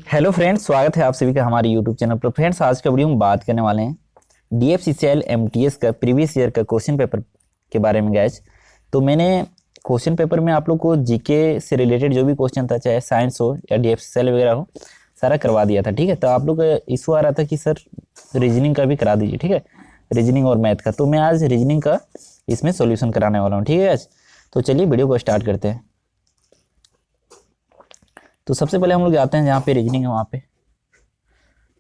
Hello friends, स्वागत है आप सभी का हमारे यूट्यूब चैनल पर। फ्रेंड्स, आज का वीडियो में बात करने वाले हैं डीएफसीसीएल एमटीएस का प्रीवियस ईयर का क्वेश्चन पेपर के बारे में। गाइस, तो मैंने क्वेश्चन पेपर में आप लोग को जीके से रिलेटेड जो भी क्वेश्चन था, चाहे साइंस हो या डीएफसीसीएल वगैरह हो, सारा करवा दिया था। ठीक है, तो आप लोग का इशू आ रहा था कि सर रीजनिंग का भी करा दीजिए। ठीक है, रीजनिंग और मैथ का, तो मैं आज रीजनिंग का इसमें सोल्यूशन कराने वाला हूँ। ठीक है आज, तो चलिए वीडियो को स्टार्ट करते हैं। तो सबसे पहले हम लोग जाते हैं जहाँ पे रीजनिंग है, वहाँ पे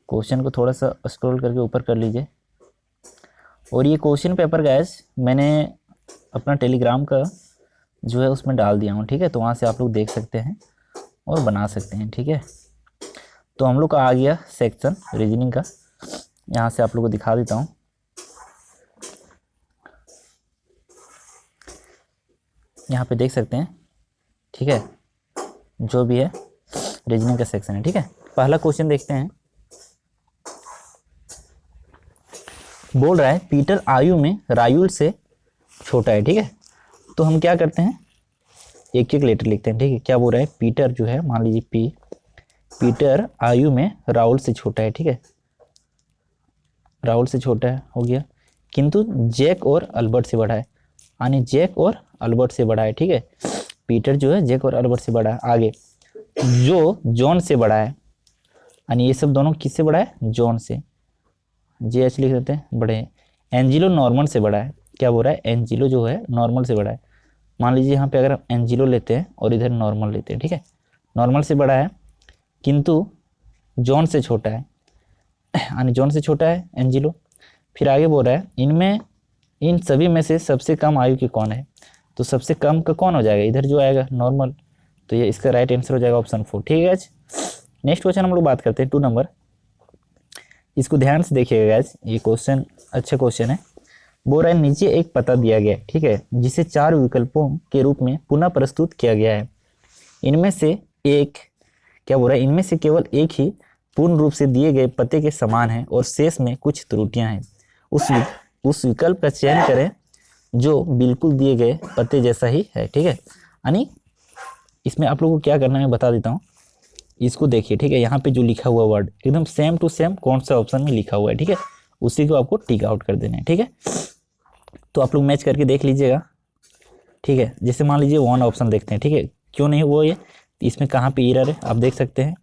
क्वेश्चन को थोड़ा सा स्क्रॉल करके ऊपर कर लीजिए। और ये क्वेश्चन पेपर गैस मैंने अपना टेलीग्राम का जो है उसमें डाल दिया हूँ। ठीक है, तो वहाँ से आप लोग देख सकते हैं और बना सकते हैं। ठीक है, तो हम लोग का आ गया सेक्शन रीजनिंग का। यहाँ से आप लोग को दिखा देता हूँ। यहाँ पे देख सकते हैं। ठीक है, जो भी है रीजनिंग का सेक्शन है। ठीक है, पहला क्वेश्चन देखते हैं। बोल रहा है पीटर आयु में रायुल से छोटा है। ठीक है, तो हम क्या करते हैं, एक एक लेटर लिखते हैं। ठीक है, क्या बोल रहा है, पीटर जो है, मान लीजिए पी, पीटर आयु में राहुल से छोटा है। ठीक है, राहुल से छोटा है हो गया, किंतु जैक और अल्बर्ट से बड़ा है। यानी जैक और अल्बर्ट से बड़ा है। ठीक है, पीटर जो है जैक और अल्बर्ट से बड़ा है। आगे जो जॉन से बड़ा है, यानी ये सब दोनों किससे बड़ा है, जॉन से, जे एच लिख देते हैं, बड़े हैं। एंजिलो नॉर्मल से बड़ा है। क्या बोल रहा है, एंजिलो जो है नॉर्मल से बड़ा है। मान लीजिए यहाँ पे अगर हम एंजिलो लेते हैं और इधर नॉर्मल लेते हैं। ठीक है, नॉर्मल से बड़ा है किंतु जॉन से छोटा है, यानी जॉन से छोटा है एंजिलो। फिर आगे बोल रहा है इनमें, इन सभी में से सबसे कम आयु के कौन है। तो सबसे कम का कौन हो जाएगा, इधर जो आएगा नॉर्मल, तो ये इसका राइट आंसर हो जाएगा ऑप्शन 4। ठीक है गाइस, नेक्स्ट क्वेश्चन हम लोग बात करते हैं 2 नंबर। इसको ध्यान से देखिएगा गाइस, ये क्वेश्चन अच्छा क्वेश्चन है। बोल रहा है नीचे एक पता दिया गया है। ठीक है, जिसे 4 विकल्पों के रूप में पुनः प्रस्तुत किया गया है। इनमें से एक, क्या बोल रहा है, इनमें से केवल एक ही पूर्ण रूप से दिए गए पते के समान है और शेष में कुछ त्रुटियां हैं। उस विकल्प का चयन करें जो बिल्कुल दिए गए पते जैसा ही है। ठीक है, यानी इसमें आप लोगों को क्या करना है मैं बता देता हूँ। इसको देखिए। ठीक है, यहाँ पे जो लिखा हुआ वर्ड एकदम सेम टू सेम कौन सा ऑप्शन में लिखा हुआ है। ठीक है, उसी को आपको टिक आउट कर देना है। ठीक है, तो आप लोग मैच करके देख लीजिएगा। ठीक है, जैसे मान लीजिए 1 ऑप्शन देखते हैं। ठीक है, क्यों नहीं वो, ये इसमें कहाँ पे एरर है आप देख सकते हैं।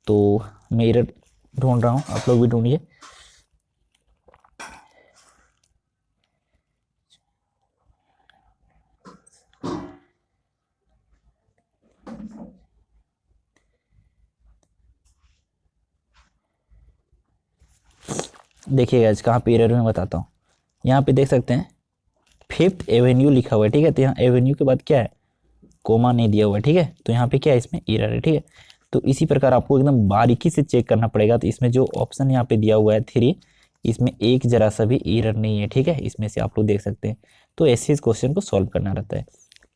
तो मैं एरर ढूंढ रहा हूँ, आप लोग भी ढूंढिए। देखिएगा आज कहाँ पे एरर है मैं बताता हूँ। यहाँ पे देख सकते हैं 5th एवेन्यू लिखा हुआ है। ठीक है, तो यहाँ एवेन्यू के बाद क्या है, कोमा नहीं दिया हुआ है। ठीक है, तो यहाँ पे क्या है, इसमें एरर है। ठीक है, तो इसी प्रकार आपको एकदम बारीकी से चेक करना पड़ेगा। तो इसमें जो ऑप्शन यहाँ पे दिया हुआ है 3, इसमें एक जरा सा भी एरर नहीं है। ठीक है, इसमें से आप लोग देख सकते हैं। तो ऐसे इस क्वेश्चन को सॉल्व करना रहता है।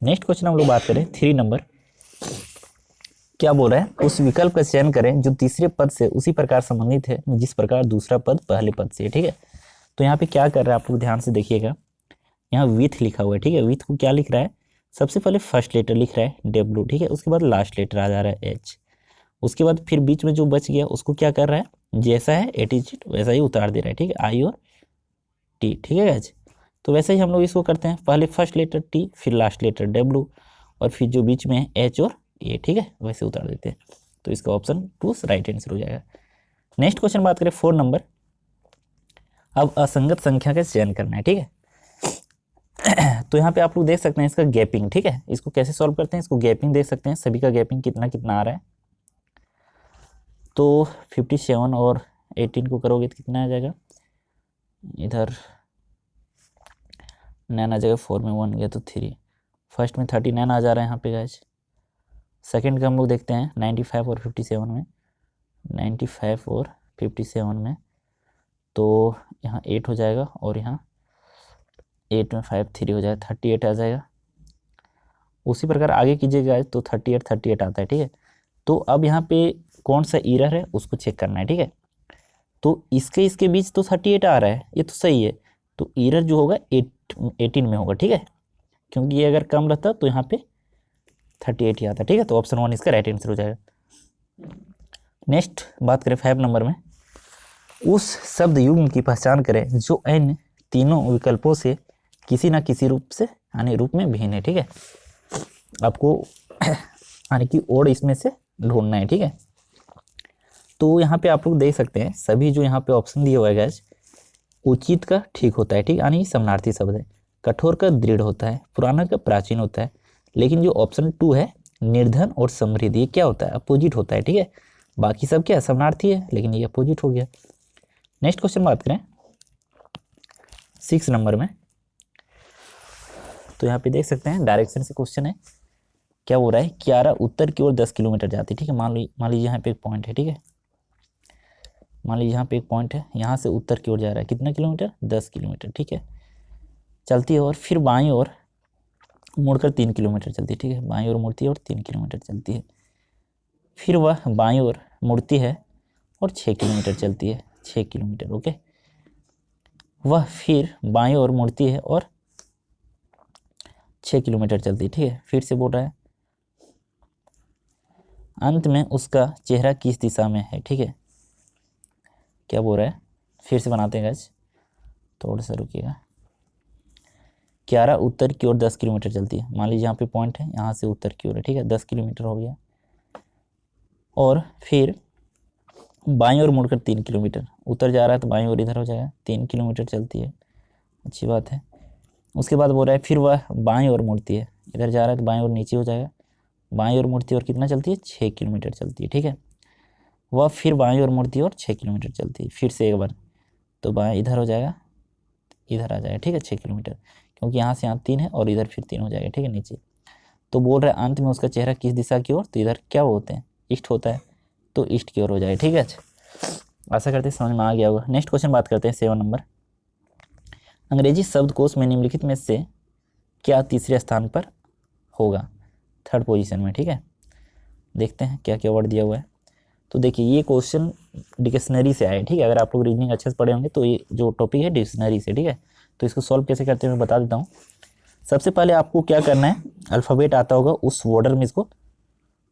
नेक्स्ट क्वेश्चन हम लोग बात करें 3 नंबर। क्या बोल रहा है, उस विकल्प का चयन करें जो तीसरे पद से उसी प्रकार संबंधित है जिस प्रकार दूसरा पद पहले पद से है। ठीक है, तो यहाँ पे क्या कर रहा है आप लोग ध्यान से देखिएगा। यहाँ विथ लिखा हुआ है। ठीक है, विथ को क्या लिख रहा है, सबसे पहले फर्स्ट लेटर लिख रहा है डब्ल्यू। ठीक है, उसके बाद लास्ट लेटर आ जा रहा है एच। उसके बाद फिर बीच में जो बच गया उसको क्या कर रहा है, जैसा है एटीट्यूड वैसा ही उतार दे रहा है। ठीक है, आई और टी। ठीक है गाइस, तो वैसे ही हम लोग इसको करते हैं, पहले फर्स्ट लेटर टी, फिर लास्ट लेटर डब्ल्यू, और फिर जो बीच में है एच और ए। ठीक है, वैसे उतार देते हैं। तो इसका ऑप्शन 2 राइट आंसर हो जाएगा। नेक्स्ट क्वेश्चन बात करें 4 नंबर। अब असंगत संख्या का चयन करना है। ठीक है, तो यहाँ पे आप लोग देख सकते हैं इसका गैपिंग। ठीक है, इसको कैसे सॉल्व करते हैं, इसको गैपिंग देख सकते हैं, सभी का गैपिंग कितना कितना आ रहा है। तो 57 और 18 को करोगे तो कितना आ जाएगा, इधर 9 आ जाएगा, 4 में 1 गया तो 3, फर्स्ट में 39 आ जा रहा है यहाँ पे गाइस। सेकंड का हम लोग देखते हैं 95 और 57 में, 95 और 57 में, तो यहाँ 8 हो जाएगा और यहाँ 8 में 5 3 हो जाएगा, 38 आ जाएगा। उसी प्रकार आगे कीजिएगा तो 38 आता है। ठीक है, तो अब यहाँ पे कौन सा एरर है उसको चेक करना है। ठीक है, तो इसके बीच तो 38 आ रहा है, ये तो सही है। तो एरर जो होगा 18 में होगा। ठीक है, क्योंकि ये अगर कम रहता तो यहाँ पे 38 ही आता है, ठीक है। तो ऑप्शन 1 इसका राइट आंसर हो जाएगा। नेक्स्ट बात करें 5 नंबर में, उस शब्द युग्म की पहचान करें जो इन तीनों विकल्पों से किसी ना किसी रूप से यानी रूप में भिन्न है, ठीक है। आपको यानी कि ओड इसमें से ढूंढना है, ठीक है। तो यहाँ पे आप लोग देख सकते हैं सभी जो यहाँ पे ऑप्शन दिए हुए गैस, उचित का ठीक होता है, ठीक, यानी समानार्थी शब्द है। कठोर का दृढ़ होता है, पुराना का प्राचीन होता है। लेकिन जो ऑप्शन 2 है निर्धन और समृद्धि, ये क्या होता है, अपोजिट होता है, ठीक है। बाकी सब क्या समानार्थी है, लेकिन ये अपोजिट हो गया। नेक्स्ट क्वेश्चन बात करें 6 नंबर में, तो यहाँ पे देख सकते हैं डायरेक्शन से क्वेश्चन है। क्या हो रहा है, कियारा उत्तर की ओर 10 किलोमीटर जाती है, ठीक है। मान लीजिए यहाँ पे एक पॉइंट है, ठीक है। मान लीजिए यहाँ पे एक पॉइंट है, यहाँ से उत्तर की ओर जा रहा है, कितना किलोमीटर, 10 किलोमीटर, ठीक है। चलती है और फिर बाईं ओर मुड़कर 3 किलोमीटर चलती है, ठीक है। बाईं ओर मुड़ती है और 3 किलोमीटर चलती है। फिर वह बाईं ओर मुड़ती है और 6 किलोमीटर चलती है, 6 किलोमीटर, ओके। वह फिर बाईं ओर मुड़ती है और 6 किलोमीटर चलती है, ठीक है। फिर से बोल रहा है अंत में उसका चेहरा किस दिशा में है, ठीक है। क्या बोल रहा है, फिर से बनाते हैं गाइस, थोड़ा सा रुकिएगा। कियारा उत्तर की ओर 10 किलोमीटर चलती है, मान लीजिए यहाँ पे पॉइंट है, यहाँ से उत्तर की ओर है, ठीक है। 10 किलोमीटर हो गया और फिर बाईं ओर मुड़कर 3 किलोमीटर, उत्तर जा रहा है तो बाईं ओर इधर हो जाएगा, 3 किलोमीटर चलती है, अच्छी बात है। उसके बाद बोल रहा है फिर वह बाईं ओर मुड़ती है, इधर जा रहा है तो बाईं ओर नीचे हो जाएगा, बाईं ओर मुड़ती है और कितना चलती है, 6 किलोमीटर चलती है, ठीक है। वह फिर बाईं ओर मुड़ती है और 6 किलोमीटर चलती है, फिर से एक बार, तो बाएं इधर हो जाएगा, इधर आ जाएगा, ठीक है, 6 किलोमीटर, क्योंकि यहाँ से यहाँ 3 है और इधर फिर 3 हो जाएगा, ठीक है, नीचे। तो बोल रहे अंत में उसका चेहरा किस दिशा की ओर, तो इधर क्या होते हैं, ईस्ट होता है, तो ईस्ट की ओर हो जाएगा, ठीक है। आशा करते हैं समझ में आ गया होगा। नेक्स्ट क्वेश्चन बात करते हैं 7 नंबर, अंग्रेजी शब्दकोश में निम्नलिखित में से क्या तीसरे स्थान पर होगा, 3rd पोजीशन में, ठीक है। देखते हैं क्या क्या वर्ड दिया हुआ है। तो देखिए ये क्वेश्चन डिक्शनरी से आया है, ठीक है। अगर आप लोग रीजनिंग अच्छे से पढ़े होंगे तो ये जो टॉपिक है डिक्शनरी से, ठीक है। तो इसको सॉल्व कैसे करते हैं मैं बता देता हूँ। सबसे पहले आपको क्या करना है, अल्फ़ाबेट आता होगा उस ऑर्डर में इसको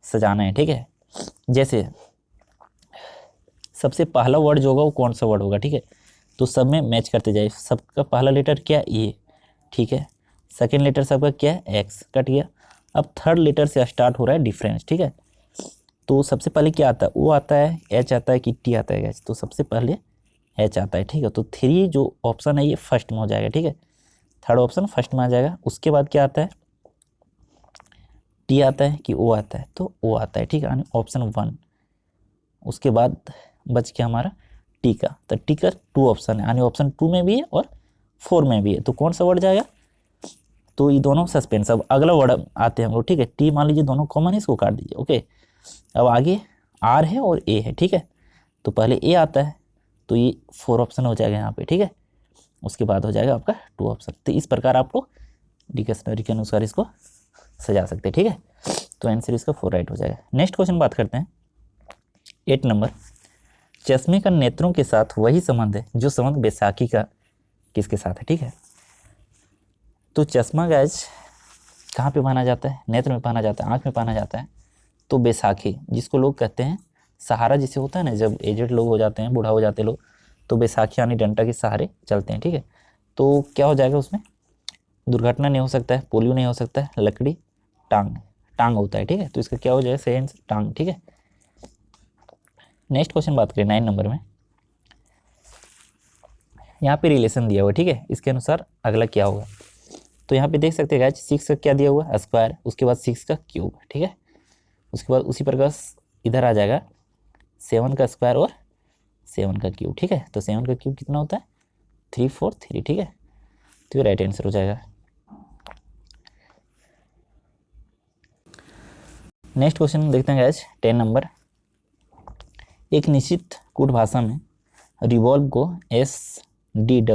सजाना है, ठीक है। जैसे सबसे पहला वर्ड जो होगा वो कौन सा वर्ड होगा, ठीक है। तो सब में मैच करते जाए, सबका पहला लेटर क्या, ए, ठीक है। सेकेंड लेटर सबका क्या है, एक्स, कट गया। अब 3rd लेटर से स्टार्ट हो रहा है डिफरेंस, ठीक है। तो सबसे पहले क्या आता है, ओ आता है, एच आता है कि टी आता है गैस, तो सबसे पहले एच आता है, ठीक है। तो 3 जो ऑप्शन है ये फर्स्ट में हो जाएगा, ठीक है। 3rd ऑप्शन फर्स्ट में आ जाएगा। उसके बाद क्या आता है, टी आता है कि ओ आता है, तो ओ आता है, ठीक है, यानी ऑप्शन 1। उसके बाद बच गया हमारा टी का, तो टी का 2 ऑप्शन है, यानी ऑप्शन 2 में भी है और 4 में भी है, तो कौन सा वर्ड जाएगा, तो ये दोनों सस्पेंस। अब अगला वर्ड आते हैं हम लोग, ठीक है। टी मान लीजिए दोनों कॉमन है, इसको काट दीजिए, ओके। अब आगे आर है और ए है, ठीक है। तो पहले ए आता है, तो ये 4 ऑप्शन हो जाएगा यहाँ पे, ठीक है। उसके बाद हो जाएगा आपका 2 ऑप्शन। तो इस प्रकार आप लोग डिक्शनरी के अनुसार इसको सजा सकते हैं, ठीक है। तो आंसर इसका 4 राइट हो जाएगा। नेक्स्ट क्वेश्चन बात करते हैं 8 नंबर, चश्मे का नेत्रों के साथ वही संबंध है जो संबंध बैसाखी का किसके साथ है, ठीक है। तो चश्मा गैज कहाँ पे पहना जाता है, नेत्र में पहना जाता है, आँख में पहना जाता है। तो बैसाखी जिसको लोग कहते हैं सहारा जिसे होता है ना, जब एजेड लोग हो जाते हैं, बूढ़ा हो जाते हैं लोग, तो बैसाखी यानी डंडा के सहारे चलते हैं, ठीक है। तो क्या हो जाएगा उसमें, दुर्घटना नहीं हो सकता है, पोलियो नहीं हो सकता है, लकड़ी टांग होता है, ठीक है। तो इसका क्या हो जाएगा, सही आंसर टांग, ठीक है। नेक्स्ट क्वेश्चन बात करें 9 नंबर में, यहाँ पे रिलेशन दिया हुआ है, ठीक है। इसके अनुसार अगला क्या होगा, तो यहाँ पे देख सकते हैं गाइस 6 का क्या दिया हुआ है, स्क्वायर, उसके बाद 6 का क्यूब, ठीक है। उसके बाद उसी प्रकार इधर आ जाएगा 7 का स्क्वायर और 7 का क्यूब, ठीक है। तो 7 का क्यूब कितना होता है, 3 4 3, ठीक है। तो ये राइट आंसर हो जाएगा। नेक्स्ट क्वेश्चन देखते हैं गाइस 10 नंबर, एक निश्चित कूट भाषा में रिवॉल्व को SDWNMUF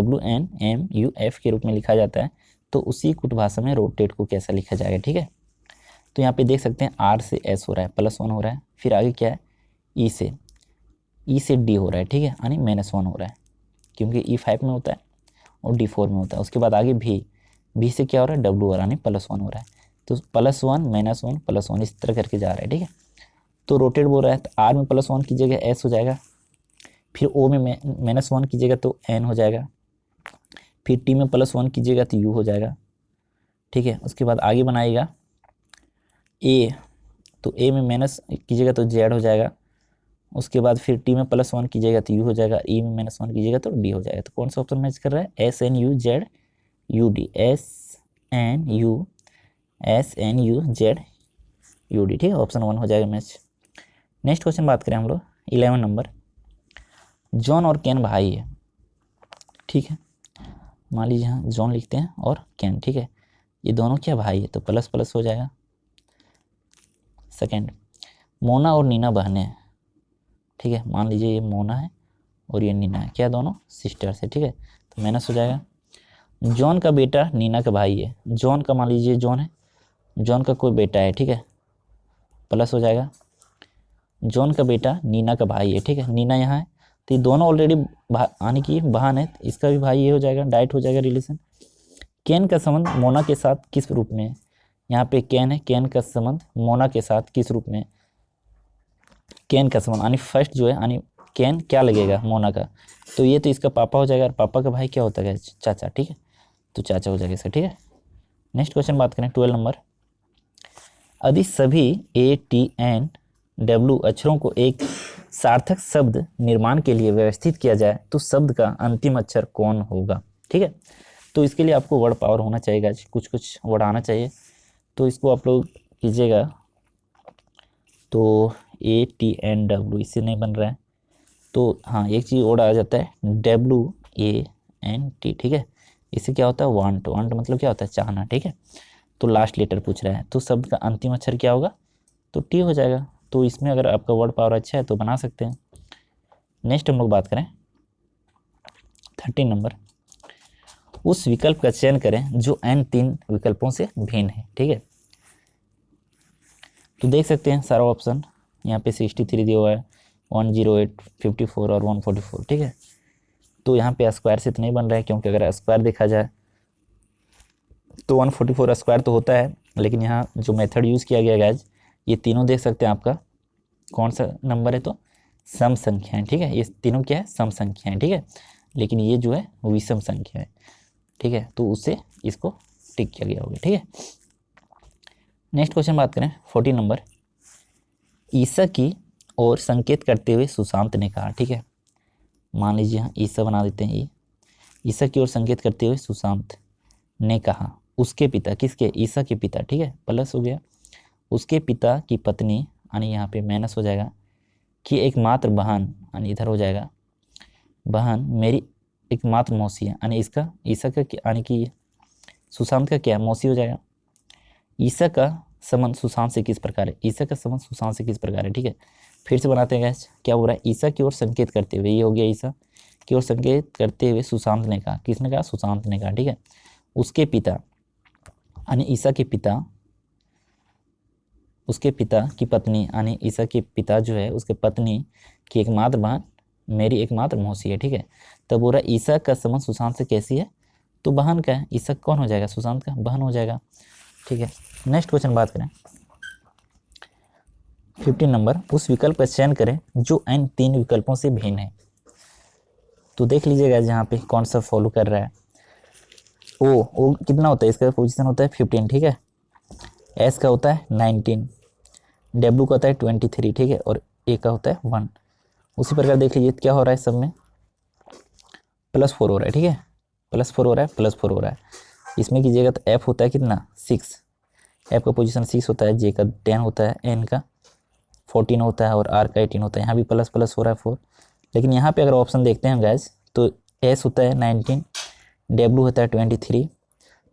के रूप में लिखा जाता है, तो उसी कूट भाषा में रोटेट को कैसा लिखा जाएगा, ठीक है। तो यहाँ पे देख सकते हैं R से S हो रहा है, +1 हो रहा है, फिर आगे क्या है, E से D हो रहा है, ठीक है, यानी -1 हो रहा है, क्योंकि E 5 में होता है और D 4 में होता है। उसके बाद आगे V से क्या हो रहा है, W हो रहा है, यानी +1 हो रहा है। तो +1 -1 +1 इस तरह करके जा रहा है, ठीक है। तो रोटेट बोल रहा है तो R में +1 की जगह S हो जाएगा, फिर O में -1 की जगह तो N हो जाएगा, फिर T में +1 की जगह तो U हो जाएगा, ठीक है। उसके बाद आगे बनाएगा A, तो A में माइनस की जगह तो Z हो जाएगा, उसके बाद फिर T में +1 की जगह तो U हो जाएगा, E में -1 की जगह तो D हो जाएगा। तो कौन सा ऑप्शन मैच कर रहा है? SNUZUD, SNUZUD, ठीक है, ऑप्शन 1 हो जाएगा मैच। नेक्स्ट क्वेश्चन बात करें हम लोग 11 नंबर। जॉन और कैन भाई है, ठीक है। मान लीजिए यहाँ जॉन लिखते हैं और कैन, ठीक है, ये दोनों क्या भाई है, तो प्लस प्लस हो जाएगा। सेकेंड, मोना और नीना बहनें हैं, ठीक है। मान लीजिए ये मोना है और ये नीना है, क्या दोनों सिस्टर्स है, ठीक है, तो माइनस हो जाएगा। जॉन का बेटा नीना का भाई है, जॉन का मान लीजिए जॉन है, जॉन का कोई बेटा है, ठीक है, प्लस हो जाएगा। जॉन का बेटा नीना का भाई है, ठीक है, नीना यहाँ है, तो ये दोनों ऑलरेडी आने की बहन है, तो इसका भी भाई ये हो जाएगा, डाइट हो जाएगा रिलेशन। कैन का संबंध मोना के साथ किस रूप में है? यहाँ पे कैन है, कैन का संबंध मोना के साथ किस रूप में? कैन का संबंध यानी फर्स्ट जो है यानी कैन क्या लगेगा मोना का, तो ये तो इसका पापा हो जाएगा, और पापा का भाई क्या होता है? चाचा, ठीक है, तो चाचा हो जाएगा इसका, ठीक है। नेक्स्ट क्वेश्चन बात करें 12 नंबर। यदि सभी ATNW अक्षरों को एक सार्थक शब्द निर्माण के लिए व्यवस्थित किया जाए तो शब्द का अंतिम अक्षर कौन होगा, ठीक है। तो इसके लिए आपको वर्ड पावर होना चाहिए, कुछ वर्ड आना चाहिए, तो इसको आप लोग कीजिएगा। तो ATNW इससे नहीं बन रहा है, तो हाँ एक चीज़ और आ जाता है WANT, ठीक है, इससे क्या होता है? वांट, वांट मतलब क्या होता है? चाहना, ठीक है। तो लास्ट लेटर पूछ रहा है, तो शब्द का अंतिम अक्षर क्या होगा? तो T हो जाएगा। तो इसमें अगर आपका वर्ड पावर अच्छा है तो बना सकते हैं। नेक्स्ट हम लोग बात करें 13 नंबर। उस विकल्प का चयन करें जो n 3 विकल्पों से भिन्न है, ठीक है। तो देख सकते हैं सारा ऑप्शन यहाँ पे 63 दिया हुआ है, 108, 54 और 144, ठीक है। तो यहाँ पे स्क्वायर से तो नहीं बन रहा है, क्योंकि अगर स्क्वायर देखा जाए तो 144 स्क्वायर तो होता है, लेकिन यहाँ जो मेथड यूज़ किया गया गाइज, ये तीनों देख सकते हैं आपका कौन सा नंबर है, तो सम संख्याएं, ठीक है, ये तीनों क्या है? सम संख्याएं, ठीक है, लेकिन ये जो है विषम संख्या है, ठीक है, तो उससे इसको टिक किया गया होगा, ठीक है। नेक्स्ट क्वेश्चन बात करें 14 नंबर। ईसा की ओर संकेत करते हुए सुशांत ने कहा, ठीक है, मान लीजिए यहाँ ईसा बना देते हैं, ये ईसा की ओर संकेत करते हुए सुशांत ने कहा उसके पिता, किसके? ईसा के पिता, ठीक है, प्लस हो गया। उसके पिता की पत्नी यानी यहाँ पे माइनस हो जाएगा, कि एकमात्र बहन यानी इधर हो जाएगा, बहन मेरी एकमात्र मौसी है, यानी इसका ईसा का यानी कि सुशांत का क्या? मौसी हो जाएगा। ईसा का संबंध सुशांत से किस प्रकार है? ईसा का संबंध सुशांत से किस प्रकार है, ठीक है। फिर से बनाते हैं गैस, क्या हो रहा है? ईसा की ओर संकेत करते हुए, ये हो गया ईसा की ओर संकेत करते हुए सुशांत ने कहा, किसने कहा? सुशांत ने कहा, ठीक है। उसके पिता यानी ईसा के पिता, उसके पिता की पत्नी यानी ईसा के पिता जो है उसके पत्नी की एकमात्र बहन मेरी एकमात्र मौसी है, ठीक है। तब बोल रहा है ईसा का संबंध सुशांत से कैसी है? तो बहन का है। ईसा कौन हो जाएगा? सुशांत का बहन हो जाएगा, ठीक है। नेक्स्ट क्वेश्चन बात करें 15 नंबर। उस विकल्प का चयन करें जो n 3 विकल्पों से भिन्न है। तो देख लीजिएगा यहाँ पे कौन सा फॉलो कर रहा है। ओ कितना होता है? इसका पोजीशन होता है 15, ठीक है। एस का होता है 19, डब्ल्यू का होता है 23, ठीक है, और ए का होता है 1। उसी प्रकार देख लीजिए क्या हो रहा है सब में, +4 हो रहा है, ठीक है, +4 हो रहा है, +4 हो रहा है। इसमें कीजिएगा तो एफ होता है कितना? 6, एफ का पोजीशन 6 होता है, जे का 10 होता है, एन का 14 होता है और आर का 18 होता है। यहाँ भी प्लस प्लस हो रहा है 4, लेकिन यहाँ पे अगर ऑप्शन देखते हैं गैस तो एस होता है 19, डब्ल्यू होता है 23,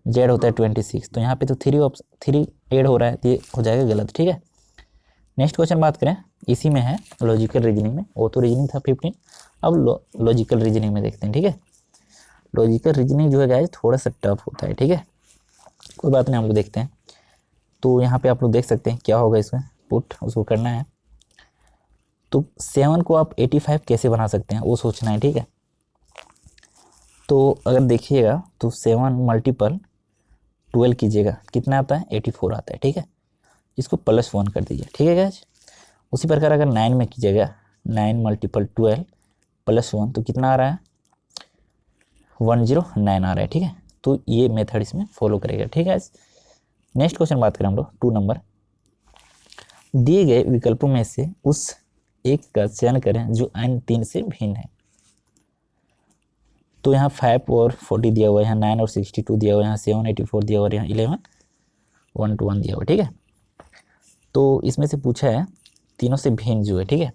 जेड होता है 26, तो यहाँ पे तो 3 ऐड हो रहा है, तो ये हो जाएगा गलत, ठीक है। नेक्स्ट क्वेश्चन बात करें, इसी में है लॉजिकल रीजनिंग में। वो तो रीजनिंग था 15, अब लॉजिकल रीजनिंग में देखते हैं, ठीक है। लॉजिकल रीजनिंग जो है गाइस थोड़ा सा टफ होता है, ठीक है, कोई बात नहीं, हम लोग देखते हैं। तो यहाँ पे आप लोग देख सकते हैं क्या होगा इसमें, पुट उसको करना है। तो 7 को आप 85 कैसे बना सकते हैं वो सोचना है, ठीक है। तो अगर देखिएगा तो 7 × 12 कीजिएगा कितना आता है 84 आता है, ठीक है। इसको +1 कर दीजिए, ठीक है गाइस। उसी प्रकार अगर 9 में कीजिएगा 9 × 12 +1 तो कितना आ रहा है 109 आ रहा है, ठीक है। तो ये मेथड इसमें फॉलो करेगा, ठीक है। नेक्स्ट क्वेश्चन बात करें हम लोग 2 नंबर। दिए गए विकल्पों में से उस एक का चयन करें जो अन्य 3 से भिन्न है। तो यहाँ 5 और 40 दिया हुआ है, यहाँ 9 और 62 दिया हुआ है, यहाँ 7 84 दिया हुआ है, यहाँ 11 121 दिया हुआ है, ठीक है। तो इसमें से पूछा है तीनों से भिन्न जो है, ठीक है।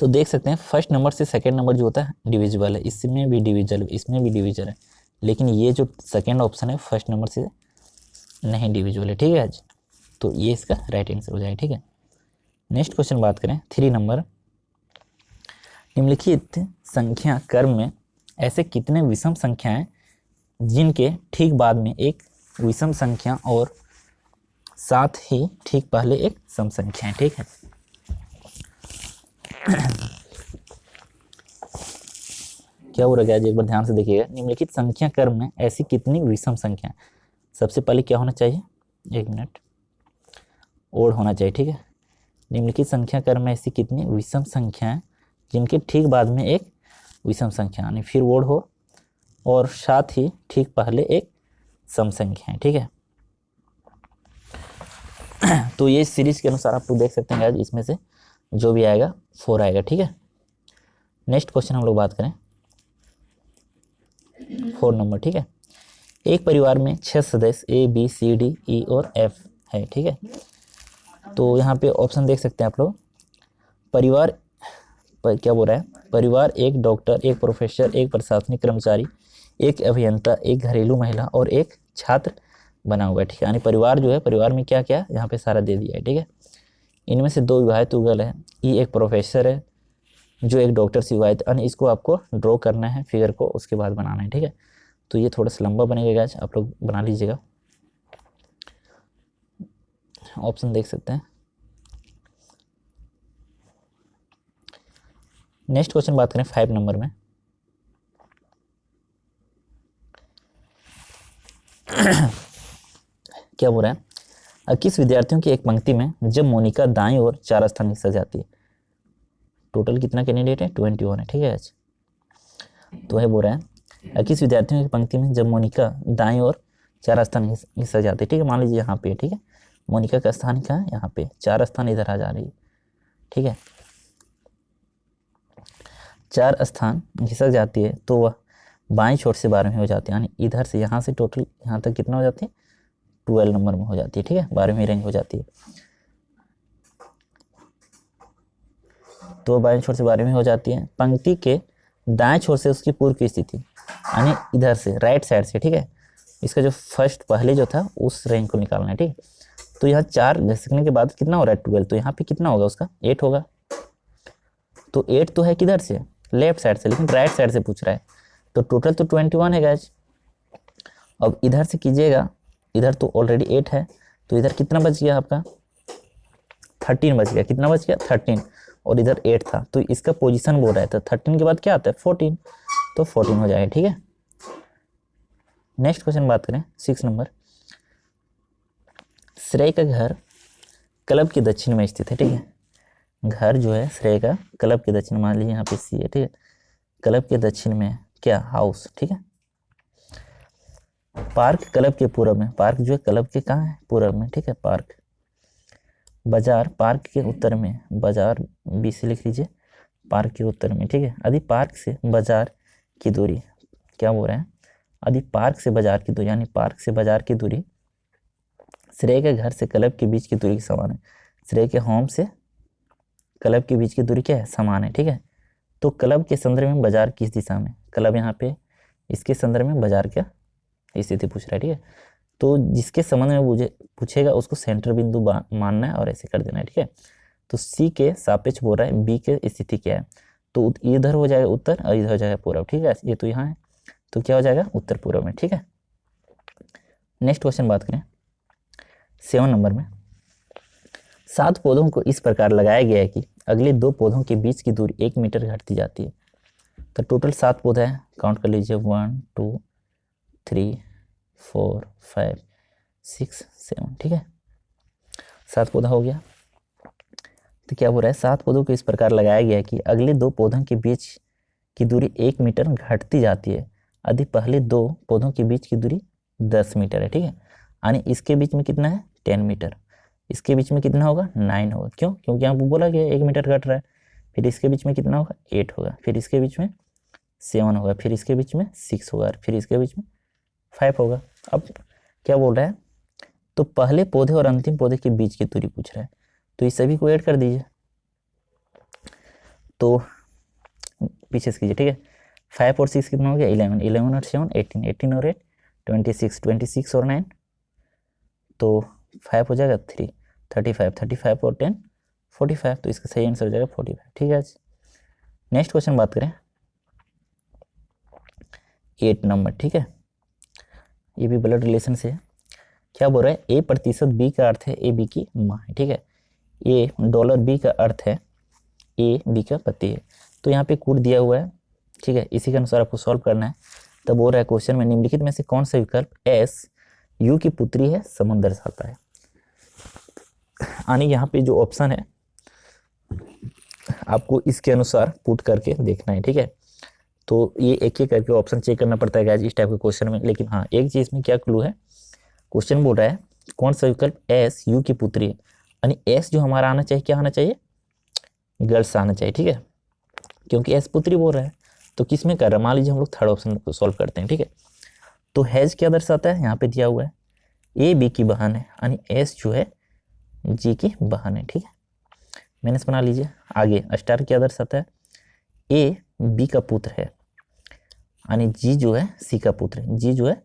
तो देख सकते हैं फर्स्ट नंबर से सेकंड नंबर जो होता है डिविजिबल है, इसमें भी डिविजल, इसमें भी डिविजल है, लेकिन ये जो सेकंड ऑप्शन है फर्स्ट नंबर से नहीं डिविजिबल है, ठीक है। तो ये इसका राइट आंसर हो जाएगा, ठीक है। नेक्स्ट क्वेश्चन बात करें 3 नंबर। निम्नलिखित संख्या क्रम में ऐसे कितने विषम संख्याएं जिनके ठीक बाद में एक विषम संख्या और साथ ही ठीक पहले एक सम संख्या है, ठीक है। क्या हो रहा है, एक बार ध्यान से देखिएगा। निम्नलिखित संख्या क्रम में ऐसी कितनी विषम संख्या, सबसे पहले क्या होना चाहिए, 1 मिनट, ओड होना चाहिए, ठीक है। निम्नलिखित संख्या क्रम में ऐसी कितनी विषम संख्याएं जिनके ठीक बाद में एक विषम संख्या यानी फिर ओड हो और साथ ही ठीक पहले एक सम संख्या है, ठीक है। तो ये सीरीज के अनुसार आप लोग देख सकते हैं, इसमें से जो भी आएगा 4 आएगा, ठीक है। नेक्स्ट क्वेश्चन हम लोग बात करें 4 नंबर, ठीक है। एक परिवार में 6 सदस्य A B C D E और F है, ठीक है। तो यहाँ पे ऑप्शन देख सकते हैं आप लोग। परिवार पर क्या बोल रहा है, परिवार एक डॉक्टर, एक प्रोफेसर, एक प्रशासनिक कर्मचारी, एक अभियंता, एक घरेलू महिला और एक छात्र बना हुआ है, ठीक है। यानी परिवार जो है, परिवार में क्या क्या यहाँ पे सारा दे दिया है, ठीक है। इनमें से 2 विवाहित युगल है, ई एक प्रोफेसर है जो एक डॉक्टर से विवाहित, अन्य इसको आपको ड्रॉ करना है फिगर को, उसके बाद बनाना है, ठीक है। तो ये थोड़ा सा लंबा बनेगा गाइस, आप लोग बना लीजिएगा। ऑप्शन देख सकते हैं। नेक्स्ट क्वेश्चन बात करें 5 नंबर में। क्या बोल रहा है, किस विद्यार्थियों की एक पंक्ति में जब मोनिका दाएं ओर 4 स्थान हिस्सा जाती है, टोटल कितना कैंडिडेट है 21 है, ठीक है। तो है बोल रहा है किस विद्यार्थियों की पंक्ति में जब मोनिका दाएं ओर 4 स्थान हिस्सा जाती है, ठीक है। मान लीजिए यहाँ पे, ठीक है, मोनिका का स्थान कहाँ है, यहाँ पे 4 स्थान इधर आ जा रही है, ठीक है। 4 स्थान घिसक जाती है तो वह बाएं छोर से 12वीं हो जाती है, यानी इधर से यहाँ से टोटल यहाँ तक कितना हो जाती है 12 नंबर में हो जाती है, ठीक है। 12वीं रैंक हो जाती है। तो बाएं छोर से 12वीं हो जाती है। पंक्ति के दाएं छोर से उसकी पूर्व की स्थिति यानी इधर से राइट साइड से, ठीक है। इसका जो फर्स्ट पहले जो था उस रैंक को निकालना है, ठीक है। तो यहाँ 4 घिसकने के बाद कितना हो रहा है 12, तो यहाँ पे कितना होगा उसका 8 होगा। तो 8 तो है किधर से, लेफ्ट साइड से, लेकिन राइट साइड से पूछ रहा है, तो टोटल तो 21 है गाइस। अब इधर से कीजिएगा, इधर तो ऑलरेडी 8 है, तो इधर कितना बच गया आपका 13 बच गया, कितना बच गया 13, और इधर 8 था, तो इसका पोजीशन बोल रहा है, तो 13 के बाद क्या आता है 14, तो 14 हो जाएगा, ठीक है। नेक्स्ट क्वेश्चन बात करें 6 नंबर। श्रेय का घर क्लब के दक्षिण में स्थित है, ठीक है। घर जो है श्रेय का क्लब के दक्षिण, मान लीजिए यहाँ पे सी है, ठीक है। क्लब के दक्षिण में क्या हाउस, ठीक है। पार्क क्लब के पूर्व में, पार्क जो है क्लब के कहाँ है पूर्व में, ठीक है पार्क। बाजार पार्क के उत्तर में, बाजार बी से लिख लीजिए, पार्क के उत्तर में, ठीक है। यदि पार्क से बाजार की दूरी, क्या बोल रहे हैं, यदि पार्क से बाजार की दूरी, यानी पार्क से बाजार की दूरी श्रेय के घर से क्लब के बीच की दूरी के समान है। श्रेय के होम से क्लब के बीच की दूरी क्या है, समान है, ठीक है। तो क्लब के संदर्भ में बाजार किस दिशा में, क्लब यहाँ पे, इसके संदर्भ में बाजार क्या स्थिति पूछ रहा है, ठीक है। तो जिसके संबंध में मुझे पूछेगा उसको सेंटर बिंदु मानना है और ऐसे कर देना है, ठीक है। तो सी के सापेक्ष बोल रहा है बी के स्थिति क्या है, तो इधर हो जाएगा उत्तर और इधर हो जाएगा पूर्व, ठीक है। ये तो यहाँ है, तो क्या हो जाएगा उत्तर पूर्व में, ठीक है। नेक्स्ट क्वेश्चन बात करें 7 नंबर में। 7 पौधों को इस प्रकार लगाया गया है कि अगले 2 पौधों के बीच की दूरी 1 मीटर घटती जाती है। तो टोटल 7 पौधे हैं, काउंट कर लीजिए 1 2 3 4 5 6 7, ठीक है, 7 पौधा हो गया। तो क्या हो रहा है, 7 पौधों को इस प्रकार लगाया गया है कि अगले 2 पौधों के बीच की दूरी 1 मीटर घटती जाती है यदि पहले 2 पौधों के बीच की दूरी 10 मीटर है, ठीक है। यानी इसके बीच में कितना है 10 मीटर, इसके बीच में कितना होगा 9 होगा, क्यों, क्योंकि यहाँ पर बोला गया 1 मीटर घट रहा है। फिर इसके बीच में कितना होगा 8 होगा, फिर इसके बीच में 7 होगा, फिर इसके बीच में 6 होगा, फिर इसके बीच में 5 होगा। अब क्या बोल रहा है, तो पहले पौधे और अंतिम पौधे के बीच की दूरी पूछ रहा है, तो इस सभी को ऐड कर दीजिए। तो पीछे से कीजिए, ठीक है। 5 और 6 कितना हो गया 11, 11 और 7 18, 18 और 8 26, 26 और 9 तो 5 हो जाएगा 3, 35, 35 और 10 45, तो इसका सही आंसर हो जाएगा 45, ठीक है। नेक्स्ट क्वेश्चन बात करें 8 नंबर, ठीक है। ये भी ब्लड रिलेशन से है। क्या बोल रहा है, ए प्रतिशत बी का अर्थ है ए बी की माँ है, ठीक है। ए डॉलर बी का अर्थ है ए बी का पति है। तो यहाँ पे कोड दिया हुआ है, ठीक है, इसी के अनुसार आपको सॉल्व करना है। तो बोल रहा है क्वेश्चन में निम्नलिखित में से कौन सा विकल्प एस यू की पुत्री है संबंध दर्शाता है। यानी यहाँ पे जो ऑप्शन है आपको इसके अनुसार पुट करके देखना है, ठीक है। तो ये एक एक करके ऑप्शन चेक करना पड़ता है गाइस इस टाइप के क्वेश्चन में। लेकिन हाँ, एक चीज में क्या क्लू है, क्वेश्चन बोल रहा है कौन सा विकल्प एस यू की पुत्री है, यानी एस जो हमारा आना चाहिए क्या आना चाहिए, गर्ल्स आना चाहिए, ठीक है, क्योंकि एस पुत्री बोल रहा है। तो किस में कर रहा है, मान लीजिए हम लोग थर्ड ऑप्शन को सॉल्व करते हैं, ठीक है। तो हैज क्या दर्शाता है, यहाँ पे दिया हुआ है ए बी की बहन है, यानी एस जो है जी की बहन है, ठीक है, मैंने बना लीजिए। आगे स्टार क्या दर्शाता है, ए बी का पुत्र है, यानी जी जो है सी का पुत्र है, जी जो है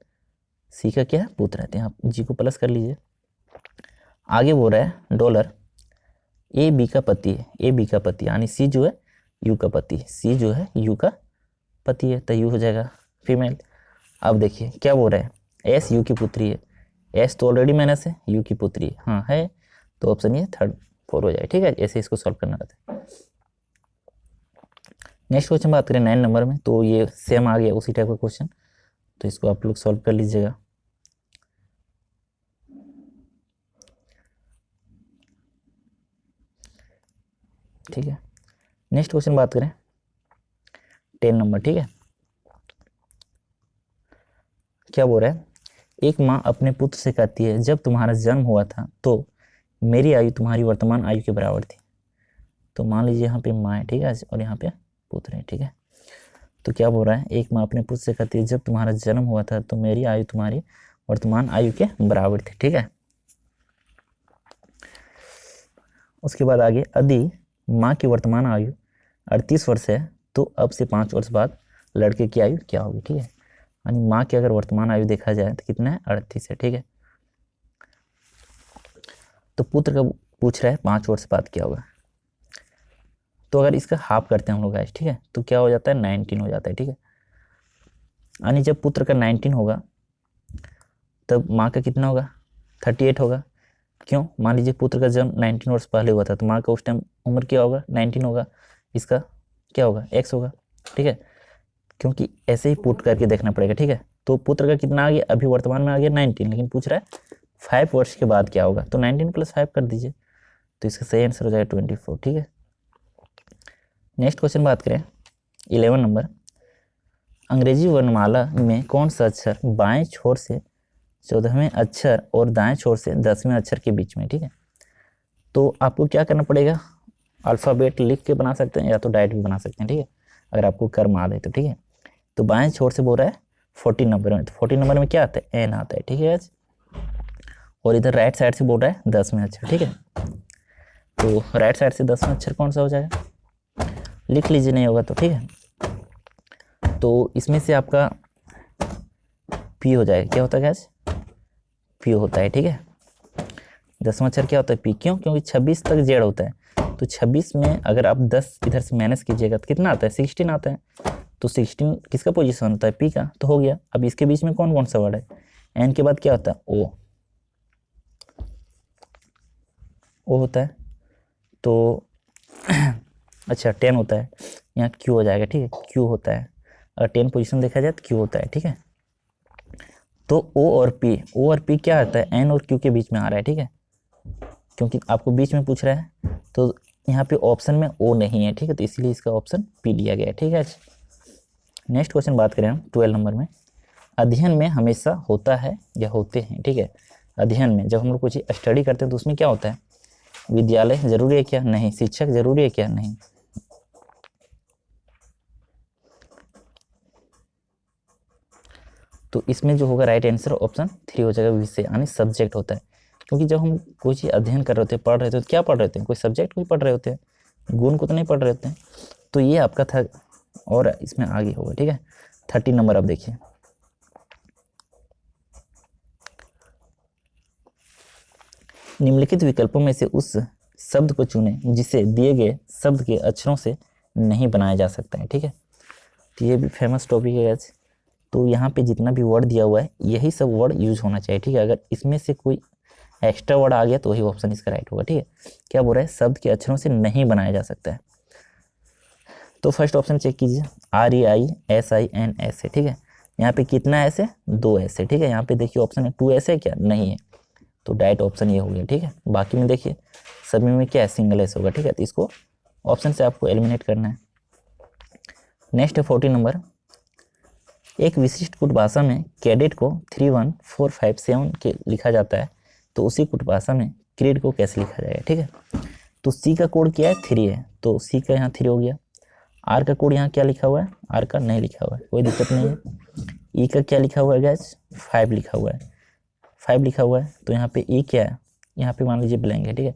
सी का क्या है पुत्र है, तो यहाँ जी को प्लस कर लीजिए। आगे बोल रहा है डॉलर ए बी का पति है, ए बी का पति यानी सी जो है यू का पति, सी जो है यू का पति है, तो यू हो जाएगा फीमेल। अब देखिए क्या बोल रहा है, एस यू की पुत्री है, एस तो ऑलरेडी माइनस है, यू की पुत्री है, हाँ है, तो ऑप्शन ये 3 4 हो जाए, ठीक है। ऐसे इसको सॉल्व करना रहता है। नेक्स्ट क्वेश्चन बात करें 9 नंबर में, तो ये सेम आ गया उसी टाइप का क्वेश्चन, तो इसको आप लोग सॉल्व कर लीजिएगा। ठीक है, नेक्स्ट क्वेश्चन बात करें 10 नंबर, ठीक है। क्या बोल रहा है, एक माँ अपने पुत्र से कहती है जब तुम्हारा जन्म हुआ था तो मेरी आयु तुम्हारी वर्तमान आयु के बराबर थी। तो मान लीजिए यहाँ पे माँ है, ठीक है, और यहाँ पे पुत्र है, ठीक है। तो क्या बोल रहा है, एक माँ अपने पुत्र से कहती है जब तुम्हारा जन्म हुआ था तो मेरी आयु तुम्हारी वर्तमान आयु के बराबर थी, ठीक है। उसके बाद आगे यदि माँ की वर्तमान आयु 38 वर्ष है तो अब से 5 वर्ष बाद लड़के की आयु क्या होगी, ठीक है। यानी माँ की अगर वर्तमान आयु देखा जाए तो कितना है 38 है, ठीक है। तो पुत्र का पूछ रहा है 5 वर्ष बाद क्या होगा, तो अगर इसका हाफ करते हैं हम लोग गाइस, ठीक है, तो क्या हो जाता है 19 हो जाता है, ठीक है। यानी जब पुत्र का 19 होगा तब माँ का कितना होगा 38 होगा, क्यों, मान लीजिए पुत्र का जन्म 19 वर्ष पहले हुआ था तो माँ का उस टाइम उम्र क्या होगा 19 होगा, इसका क्या होगा x होगा, ठीक है, क्योंकि ऐसे ही पुट करके देखना पड़ेगा, ठीक है। तो पुत्र का कितना आ गया, अभी वर्तमान में आ गया 19, लेकिन पूछ रहा है 5 वर्ष के बाद क्या होगा, तो 19 + 5 कर दीजिए, तो इसका सही आंसर हो जाएगा 24, ठीक है। नेक्स्ट क्वेश्चन बात करें 11 नंबर, अंग्रेजी वर्णमाला में कौन सा अक्षर बाएं छोर से 14वें अक्षर और दाएं छोर से 10वें अक्षर के बीच में, ठीक है। तो आपको क्या करना पड़ेगा, अल्फ़ाबेट लिख के बना सकते हैं या तो डायरेक्ट भी बना सकते हैं, ठीक है, अगर आपको कर्म आ रहे तो, ठीक है। तो बाएं छोर से बोल रहा है 14 नंबर में, तो 14 नंबर में क्या आता है एन आता है, ठीक है। और इधर राइट साइड से बोल रहा है 10वें अक्षर, ठीक है। तो राइट साइड से 10वां अक्षर कौन सा हो जाएगा, लिख लीजिए, नहीं होगा तो, ठीक है। तो इसमें से आपका पी हो जाएगा, क्या होता है गैस, पी होता है, ठीक है। 10वां अक्षर क्या होता है पी, क्यों, क्योंकि 26 तक जेड होता है, तो 26 में अगर आप 10 इधर से माइनस कीजिएगा तो कितना आता है 16 आता है, तो 16 किसका पोजीशन होता है पी का, तो हो गया। अब इसके बीच में कौन कौन सा वर्ड है, एन के बाद क्या होता है ओ होता है, तो अच्छा 10 होता है, यहाँ क्यू हो जाएगा, ठीक है, क्यू होता है, अगर 10 पोजीशन देखा जाए तो क्यू होता है, ठीक है। तो ओ और पी क्या आता है, एन और क्यू के बीच में आ रहा है, ठीक है, क्योंकि आपको बीच में पूछ रहा है, तो यहाँ पे ऑप्शन में ओ नहीं है, ठीक है, तो इसीलिए इसका ऑप्शन पी लिया गया है, ठीक है। नेक्स्ट क्वेश्चन बात करें हम 12 नंबर में, अध्ययन में हमेशा होता है या होते हैं, ठीक है। अध्ययन में जब हम लोग कुछ स्टडी करते हैं तो उसमें क्या होता है, विद्यालय जरूरी है क्या, नहीं, शिक्षक जरूरी है क्या, नहीं। तो इसमें जो होगा राइट आंसर ऑप्शन 3 हो जाएगा, विषय यानी सब्जेक्ट होता है, क्योंकि जब हम कोई चीज़ अध्ययन कर रहे होते हैं, पढ़ रहे होते हैं, तो क्या पढ़ रहे होते हैं, कोई सब्जेक्ट को ही पढ़ रहे होते हैं, गुण को तो नहीं पढ़ रहे होते हैं। तो ये आपका था, और इसमें आगे होगा, ठीक है। 30 नंबर अब देखिए, निम्नलिखित विकल्पों में से उस शब्द को चुनें जिसे दिए गए शब्द के अक्षरों से नहीं बनाया जा सकता है, ठीक है। तो ये भी फेमस टॉपिक है आज। तो यहाँ पे जितना भी वर्ड दिया हुआ है यही सब वर्ड यूज होना चाहिए, ठीक है। अगर इसमें से कोई एक्स्ट्रा वर्ड आ गया तो वही ऑप्शन इसका राइट होगा, ठीक है। क्या बोल रहा है, शब्द के अक्षरों से नहीं बनाया जा सकता है। तो फर्स्ट ऑप्शन चेक कीजिए, REISINS है, ठीक है। यहाँ पे कितना एस है, 2 एस है, ठीक है। यहाँ पे देखिए ऑप्शन है 2 एस है क्या, नहीं है, तो डायरेक्ट ऑप्शन ये हो गया, ठीक है। बाकी में देखिए सभी में क्या है, सिंगल एस होगा, ठीक है। तो इसको ऑप्शन से आपको एलिमिनेट करना है। नेक्स्ट है 40 नंबर, एक विशिष्ट कुट भाषा में कैडेट को 31457 के लिखा जाता है, तो उसी कुट भाषा में क्रीड को कैसे लिखा जाएगा, ठीक है। तो सी का कोड क्या है, 3 है, तो सी का यहाँ 3 हो गया। आर का कोड यहाँ क्या लिखा हुआ है, आर का नहीं लिखा हुआ है, कोई दिक्कत नहीं है। ई का क्या लिखा हुआ है गैस, 5 लिखा हुआ है, 5 लिखा हुआ है, तो यहाँ पे ई क्या है, यहाँ पे मान लीजिए ब्लैंक है, ठीक है,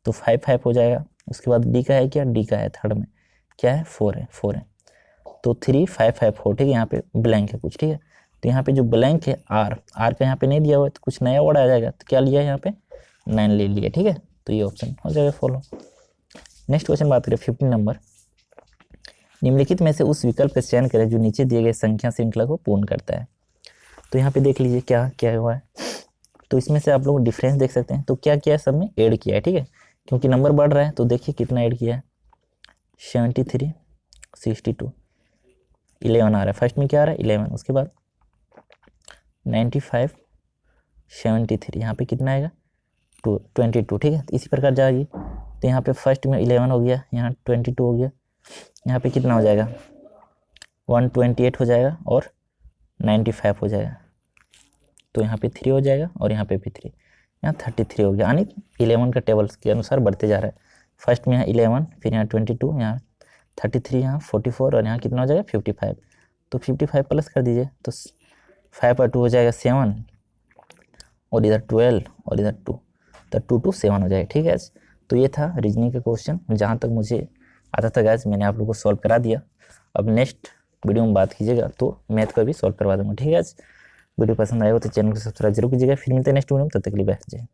तो 5 हो जाएगा। उसके बाद डी का है क्या, डी का है थर्ड में क्या है, 4 है, 4 है, तो 3554, ठीक है। यहाँ पे ब्लैंक है कुछ, ठीक है। तो यहाँ पे जो ब्लैंक है आर का यहाँ पे नहीं दिया हुआ है, तो कुछ नया वर्ड आ जाएगा, तो क्या लिया है यहाँ पे, 9 ले लिया, ठीक है। तो ये ऑप्शन हो जाएगा फॉलो। नेक्स्ट क्वेश्चन बात करें 15 नंबर, निम्नलिखित में से उस विकल्प का चयन करें जो नीचे दिए गए संख्या श्रृंखला को पूर्ण करता है। तो यहाँ पे देख लीजिए क्या क्या हुआ है, तो इसमें से आप लोग डिफरेंस देख सकते हैं। तो क्या किया है, सब में ऐड किया है, ठीक है, क्योंकि नंबर बढ़ रहा है। तो देखिए कितना ऐड किया है, 73, 62, 11 आ रहा है, फर्स्ट में क्या आ रहा है 11, उसके बाद 95, 73, यहाँ पे कितना आएगा 22, ठीक है। इसी प्रकार जाएगी, तो यहाँ पे फर्स्ट में 11 हो गया, यहाँ 22 हो गया, यहाँ पे कितना हो जाएगा 128 हो जाएगा, और 95 हो जाएगा, तो यहाँ पे 3 हो जाएगा, और यहाँ पे भी 3, यहाँ 33 हो गया, यानी 11 का टेबल के अनुसार बढ़ते जा रहा है। फर्स्ट में यहाँ 11, फिर यहाँ 22, यहाँ 33, यहाँ 44, और यहाँ कितना हो जाएगा 55, तो 55 प्लस कर दीजिए, तो 5 और 2 हो जाएगा 7, और इधर 12, और इधर 2, तो 2 to 7 हो जाएगा, ठीक है। तो ये था रीजनिंग का क्वेश्चन, जहाँ तक मुझे आता था गैस मैंने आप लोगों को सॉल्व करा दिया। अब नेक्स्ट वीडियो में बात कीजिएगा तो मैथ को भी सॉल्व करवा दूँगा, ठीक है। वीडियो पसंद आएगा तो चैनल को सब्सक्राइब जरूर कीजिएगा। फिर मिलते हैं नेक्स्ट वीडियो में, तब तक के लिए बाय।